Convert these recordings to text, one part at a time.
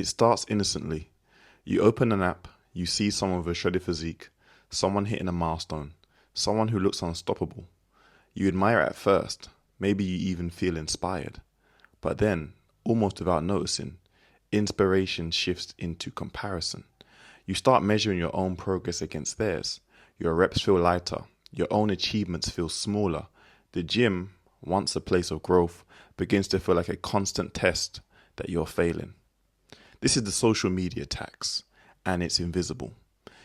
It starts innocently. You open an app, you see someone with a shredded physique, someone hitting a milestone, someone who looks unstoppable. You admire it at first, maybe you even feel inspired. But then, almost without noticing, inspiration shifts into comparison. You start measuring your own progress against theirs. Your reps feel lighter, your own achievements feel smaller. The gym, once a place of growth, begins to feel like a constant test that you're failing. This is the social media tax, and it's invisible.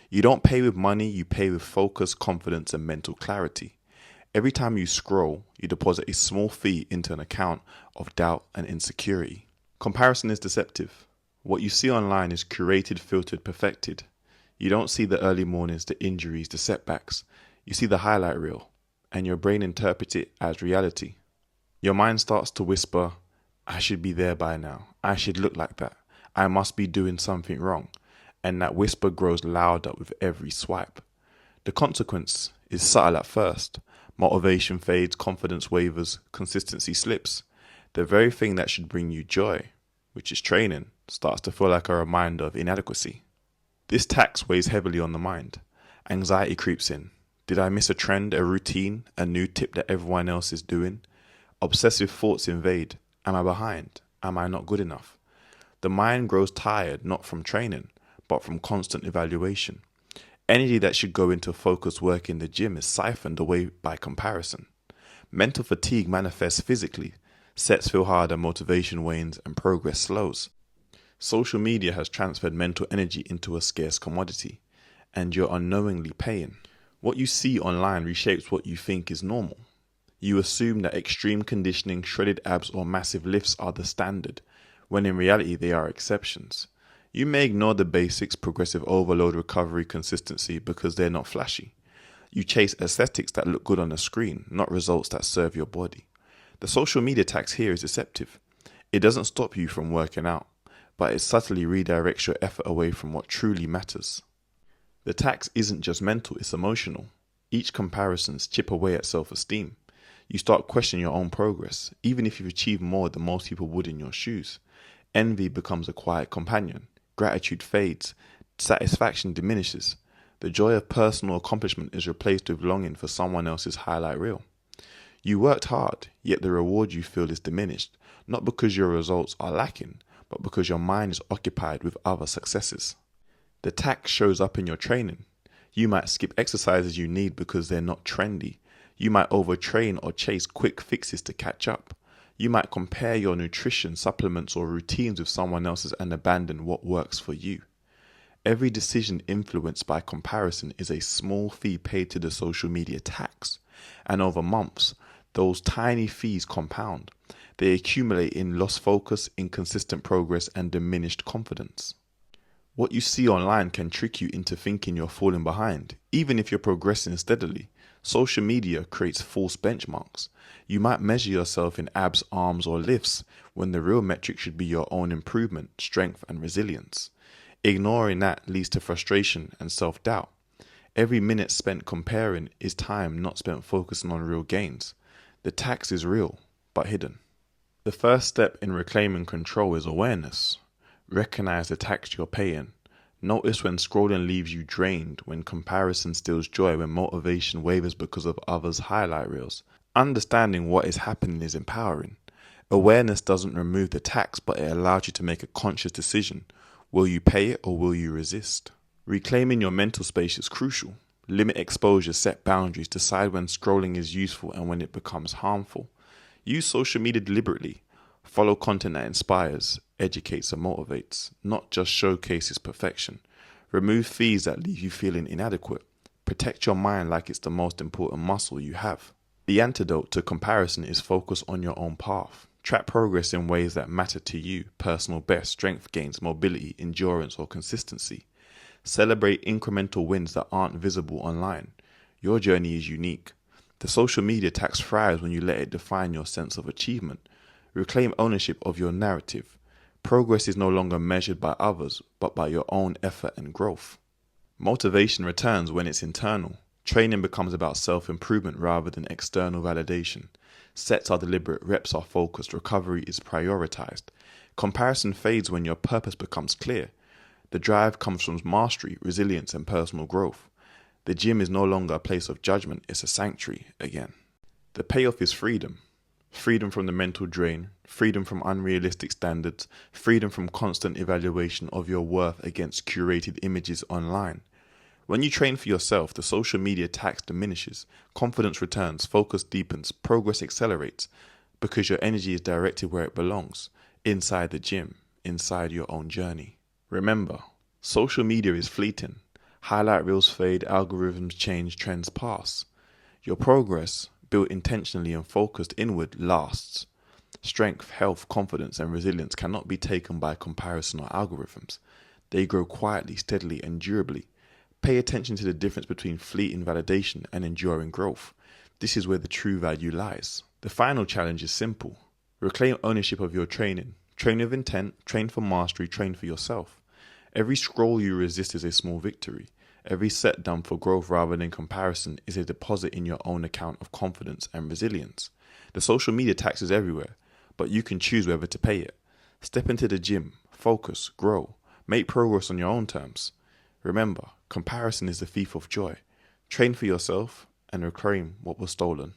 You don't pay with money, you pay with focus, confidence, and mental clarity. Every time you scroll, you deposit a small fee into an account of doubt and insecurity. Comparison is deceptive. What you see online is curated, filtered, perfected. You don't see the early mornings, the injuries, the setbacks. You see the highlight reel, and your brain interprets it as reality. Your mind starts to whisper, I should be there by now. I should look like that. I must be doing something wrong. And that whisper grows louder with every swipe. The consequence is subtle at first. Motivation fades, confidence wavers, consistency slips. The very thing that should bring you joy, which is training, starts to feel like a reminder of inadequacy. This tax weighs heavily on the mind. Anxiety creeps in. Did I miss a trend, a routine, a new tip that everyone else is doing? Obsessive thoughts invade. Am I behind? Am I not good enough? The mind grows tired not from training, but from constant evaluation. Energy that should go into focused work in the gym is siphoned away by comparison. Mental fatigue manifests physically. Sets feel harder, motivation wanes, and progress slows. Social media has transferred mental energy into a scarce commodity, and you're unknowingly paying. What you see online reshapes what you think is normal. You assume that extreme conditioning, shredded abs, or massive lifts are the standard, when in reality they are exceptions. You may ignore the basics, progressive overload, recovery, consistency, because they're not flashy. You chase aesthetics that look good on a screen, not results that serve your body. The social media tax here is deceptive. It doesn't stop you from working out, but it subtly redirects your effort away from what truly matters. The tax isn't just mental, it's emotional. Each comparisons chip away at self-esteem. You start questioning your own progress, even if you've achieved more than most people would in your shoes. Envy becomes a quiet companion. Gratitude fades. Satisfaction diminishes. The joy of personal accomplishment is replaced with longing for someone else's highlight reel. You worked hard, yet the reward you feel is diminished, not because your results are lacking, but because your mind is occupied with other successes. The tax shows up in your training. You might skip exercises you need because they're not trendy. You might overtrain or chase quick fixes to catch up. You might compare your nutrition, supplements, or routines with someone else's and abandon what works for you. Every decision influenced by comparison is a small fee paid to the social media tax. And over months, those tiny fees compound. They accumulate in lost focus, inconsistent progress, and diminished confidence. What you see online can trick you into thinking you're falling behind, even if you're progressing steadily. Social media creates false benchmarks. You might measure yourself in abs, arms, or lifts when the real metric should be your own improvement, strength, and resilience. Ignoring that leads to frustration and self-doubt. Every minute spent comparing is time not spent focusing on real gains. The tax is real, but hidden. The first step in reclaiming control is awareness. Recognize the tax you're paying. Notice when scrolling leaves you drained, when comparison steals joy, when motivation wavers because of others' highlight reels. Understanding what is happening is empowering. Awareness doesn't remove the tax, but it allows you to make a conscious decision. Will you pay it or will you resist? Reclaiming your mental space is crucial. Limit exposure, set boundaries, decide when scrolling is useful and when it becomes harmful. Use social media deliberately. Follow content that inspires, educates, and motivates, not just showcases perfection. Remove feeds that leave you feeling inadequate. Protect your mind like it's the most important muscle you have. The antidote to comparison is focus on your own path. Track progress in ways that matter to you: personal best, strength gains, mobility, endurance, or consistency. Celebrate incremental wins that aren't visible online. Your journey is unique. The social media tax thrives when you let it define your sense of achievement. Reclaim ownership of your narrative. Progress is no longer measured by others, but by your own effort and growth. Motivation returns when it's internal. Training becomes about self-improvement rather than external validation. Sets are deliberate, reps are focused, recovery is prioritized. Comparison fades when your purpose becomes clear. The drive comes from mastery, resilience, and personal growth. The gym is no longer a place of judgment, it's a sanctuary again. The payoff is freedom. Freedom from the mental drain, freedom from unrealistic standards, freedom from constant evaluation of your worth against curated images online. When you train for yourself, the social media tax diminishes, confidence returns, focus deepens, progress accelerates, because your energy is directed where it belongs, inside the gym, inside your own journey. Remember, social media is fleeting. Highlight reels fade, algorithms change, trends pass. Your progress, built intentionally and focused inward, lasts. Strength, health, confidence, and resilience cannot be taken by comparison or algorithms. They grow quietly, steadily, and durably. Pay attention to the difference between fleeting validation and enduring growth. This is where the true value lies. The final challenge is simple. Reclaim ownership of your training. Train with intent, train for mastery, train for yourself. Every scroll you resist is a small victory. Every set done for growth rather than comparison is a deposit in your own account of confidence and resilience. The social media tax is everywhere, but you can choose whether to pay it. Step into the gym, focus, grow, make progress on your own terms. Remember, comparison is the thief of joy. Train for yourself and reclaim what was stolen.